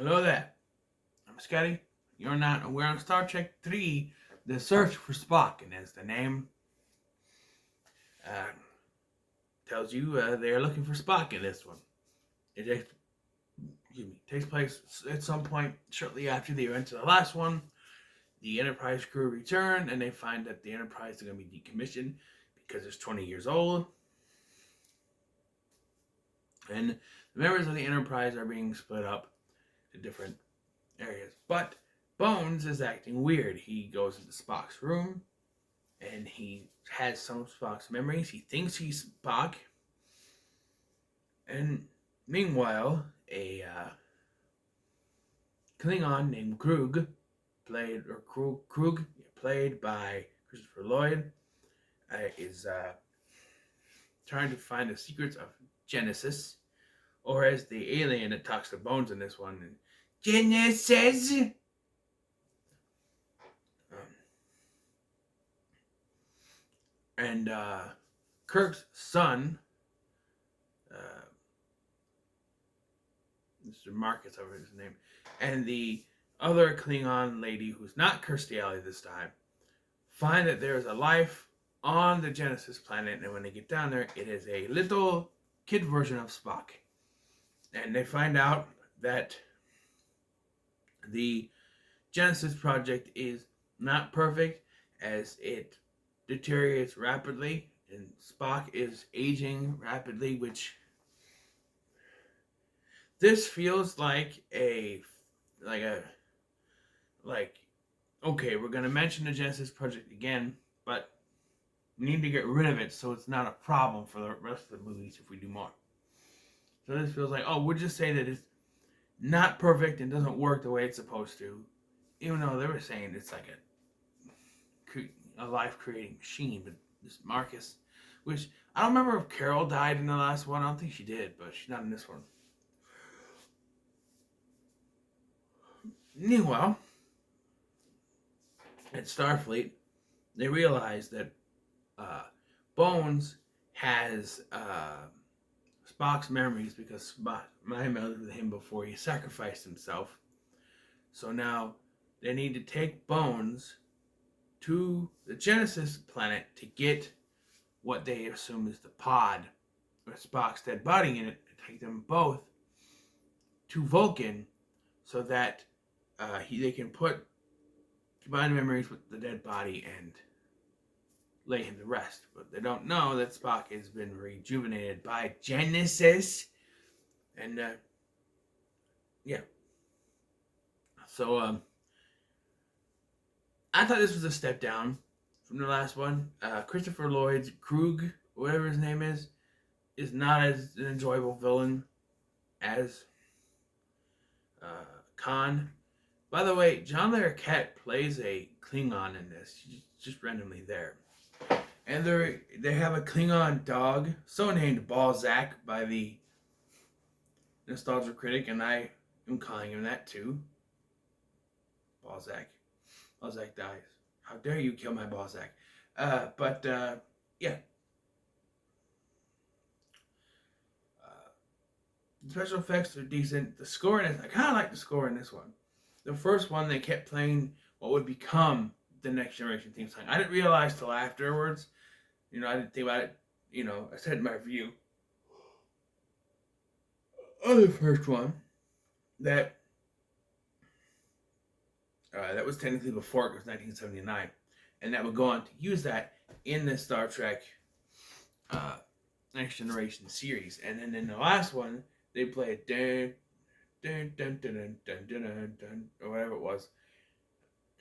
Hello there. I'm Scotty. You're not. We're on Star Trek 3, The Search for Spock, and as the name uh, tells you, they're looking for Spock in this one. It takes place at some point shortly after the events of the last one. The Enterprise crew return, and they find that the Enterprise is going to be decommissioned because it's 20 years old. And the members of the Enterprise are being split up to different areas. But Bones is acting weird. He goes into Spock's room and he has some of Spock's memories. He thinks he's Spock. And meanwhile, a Klingon named Krug, played by Christopher Lloyd, is trying to find the secrets of Genesis, or as the alien that talks to Bones in this one, Genesis. And Kirk's son, Mr. Marcus, over his name, and the other Klingon lady, who's not Kirstie Alley this time, find that there is a life on the Genesis planet, and when they get down there, it is a little kid version of Spock. And they find out that the Genesis project is not perfect, as it deteriorates rapidly, and Spock is aging rapidly, which this feels like okay, we're going to mention the Genesis project again, but we need to get rid of it so it's not a problem for the rest of the movies if we do more. So this feels like, we'll just say that it's not perfect and doesn't work the way it's supposed to, even though they were saying it's like a life-creating machine. But this Marcus, which I don't remember if Carol died in the last one. I don't think she did, but she's not in this one. Meanwhile, at Starfleet, they realize that Bones has Spock's memories because Spock met with him before he sacrificed himself. So now they need to take Bones to the Genesis planet to get what they assume is the pod with Spock's dead body in it, to take them both to Vulcan so that they can combine memories with the dead body and lay him to rest. But they don't know that Spock has been rejuvenated by Genesis. And yeah. So I thought this was a step down from the last one. Christopher Lloyd's Krug, whatever his name is not as an enjoyable villain as Khan. By the way, John Larroquette plays a Klingon in this. He's just randomly there. And they have a Klingon dog, so named Balzac by the Nostalgia Critic, and I am calling him that too. Balzac. Balzac dies. How dare you kill my Balzac? Yeah. The special effects are decent. The score in it, I kind of like the score in this one. The first one, they kept playing what would become the Next Generation theme song. I didn't realize till afterwards. I didn't think about it. I said in my review of the first one that that was technically before it was 1979, and that would go on to use that in the Star Trek Next Generation series. And then in the last one, they played dun dun dun dun dun dun dun dun, dun or whatever it was.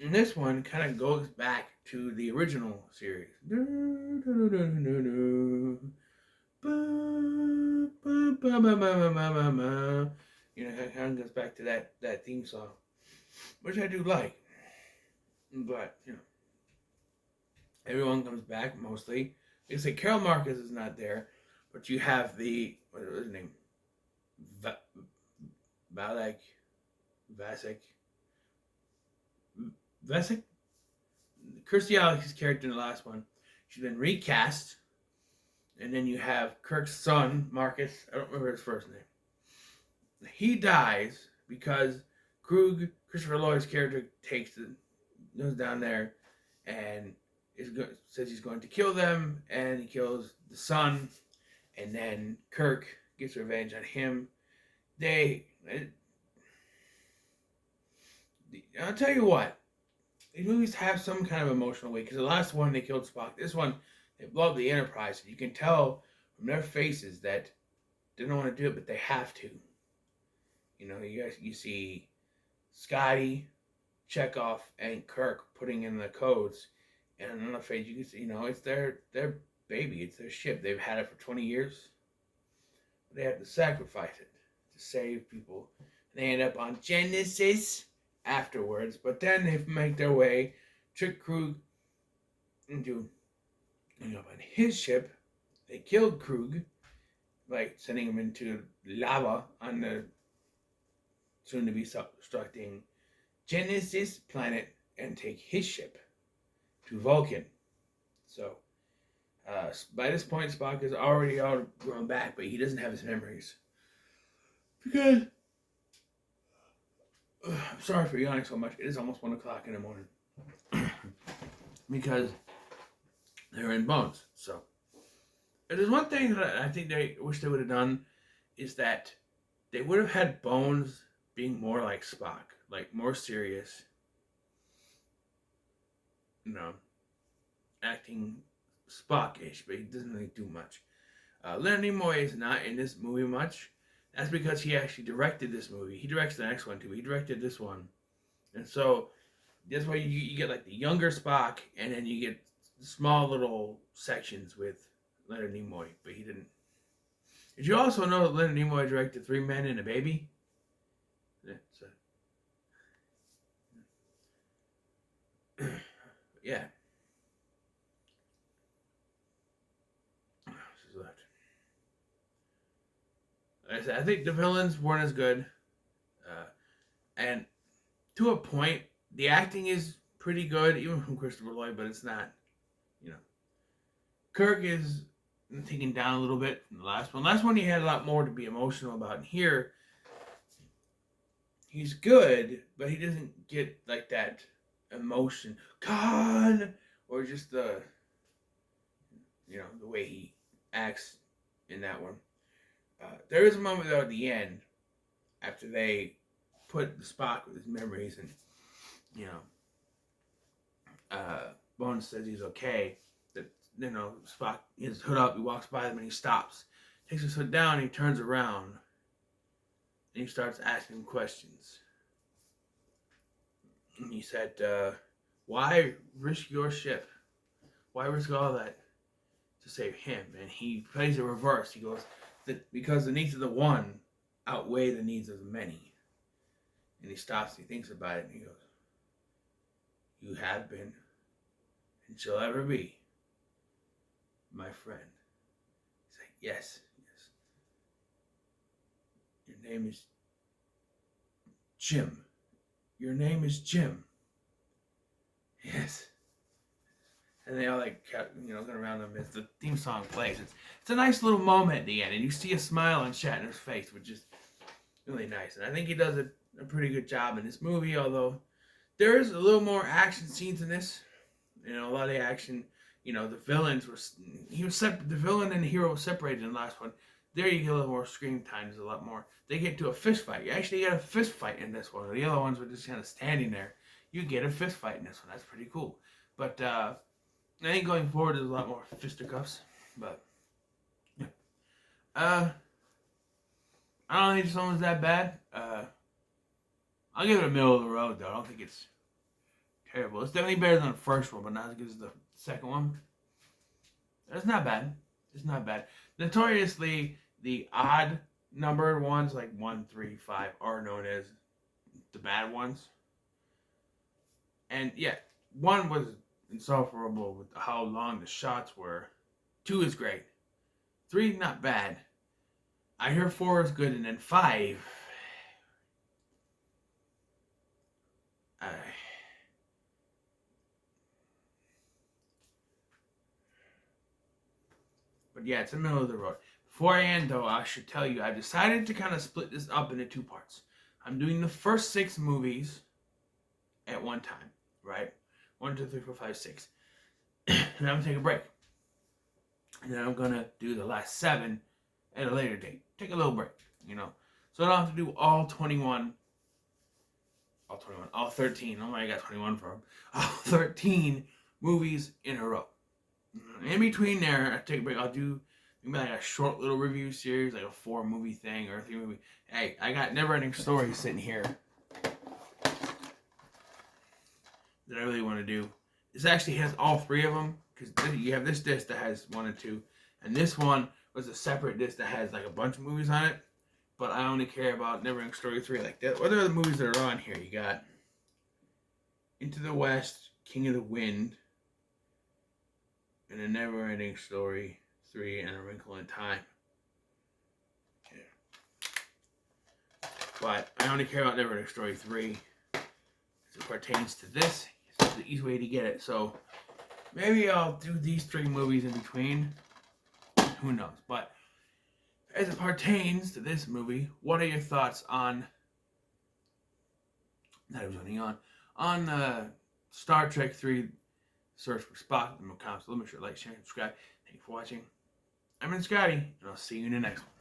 And this one kind of goes back to the original series. It kind of goes back to that theme song, which I do like. But, everyone comes back mostly. Like I say, Carol Marcus is not there, but you have what was his name? Vasek? Kirstie Alley's character in the last one. She's been recast. And then you have Kirk's son, Marcus. I don't remember his first name. He dies because Krug, Christopher Lloyd's character, goes down there and says he's going to kill them, and he kills the son, and then Kirk gets revenge on him. I'll tell you what, these movies have some kind of emotional weight, because the last one they killed Spock. This one, they blow up the Enterprise. You can tell from their faces that they don't want to do it, but they have to. You see Scotty, Chekhov, and Kirk putting in the codes, and on the face you can see, it's their baby, it's their ship. They've had it for 20 years. But they have to sacrifice it to save people. They end up on Genesis afterwards, but then they make their way, trick Krug into ending up on his ship. They killed Krug by sending him into lava on the soon-to-be self-destructing Genesis planet, and take his ship to Vulcan. So, by this point, Spock is already all grown back, but he doesn't have his memories. Because, I'm sorry for yawning so much, it is almost 1 o'clock in the morning. Because they're in Bones. So, there's one thing that I think they wish they would have done, is that they would have had Bones being more like Spock, like more serious, acting Spock-ish, but he doesn't really do much. Leonard Nimoy is not in this movie much. That's because he actually directed this movie. He directs the next one too. He directed this one, and so that's why you get like the younger Spock, and then you get small little sections with Leonard Nimoy. But he didn't. Did you also know that Leonard Nimoy directed 3 Men and a Baby? Yeah. Like I said, I think the villains weren't as good. And to a point, the acting is pretty good, even from Christopher Lloyd, but it's not, Kirk is taken down a little bit from the last one. Last one he had a lot more to be emotional about. And here, he's good, but he doesn't get like that emotion. Khan! Or just the way he acts in that one. There is a moment though at the end, after they put the Spock with his memories, and Bones says he's okay. That Spock his hood up, he walks by them and he stops, takes his hood down, and he turns around, and he starts asking questions. And he said, "Why risk your ship? Why risk all that to save him?" And he plays it reverse. He goes, because the needs of the one outweigh the needs of the many. And he stops and he thinks about it, and he goes, "You have been and shall ever be my friend." He's like, yes. Your name is Jim. Your name is Jim. Yes. And they all going around them as the theme song plays. It's a nice little moment at the end, and you see a smile on Shatner's face, which is really nice. And I think he does a pretty good job in this movie, although there is a little more action scenes in this. A lot of the action, the villains the villain and the hero were separated in the last one. There you get a little more screen time. There's a lot more. They get to a fist fight. You actually get a fist fight in this one. The other ones were just kind of standing there. You get a fist fight in this one. That's pretty cool. But I think going forward there's a lot more fisticuffs. But yeah. I don't think this one was that bad. I'll give it a middle of the road though. I don't think it's terrible. It's definitely better than the first one, but not as good as the second one. It's not bad. It's not bad. Notoriously, the odd numbered ones, like 1, 3, 5, are known as the bad ones. And yeah, 1 was insufferable with how long the shots were. 2 is great. 3, not bad. I hear 4 is good, and then 5. But yeah, it's the middle of the road. Before I end, though, I should tell you, I've decided to kind of split this up into 2 parts. I'm doing the first 6 movies at one time, right? 1, 2, 3, 4, 5, 6. And I'm going to take a break. And then I'm going to do the last 7 at a later date. Take a little break, you know. So I don't have to do all 21. All 13. Oh, I got 21 for them. All 13 movies in a row. In between there, I take a break. I'll do maybe like a short little review series, like a 4-movie thing or a 3-movie. Hey, I got Neverending Story sitting here that I really want to do. This actually has all 3 of them, because you have this disc that has 1 and 2, and this one was a separate disc that has like a bunch of movies on it. But I only care about Neverending Story 3 like that. What are the movies that are on here? You got Into the West, King of the Wind, and A Neverending Story 3, and A Wrinkle in Time. Okay. But I only care about Neverending Story 3 as it pertains to this. It's the easy way to get it. So maybe I'll do these 3 movies in between. Who knows? But as it pertains to this movie, what are your thoughts on Star Trek 3 Search for Spock in the comments? Let me sure like, share, and subscribe. Thank you for watching. I've been Scotty, and I'll see you in the next one.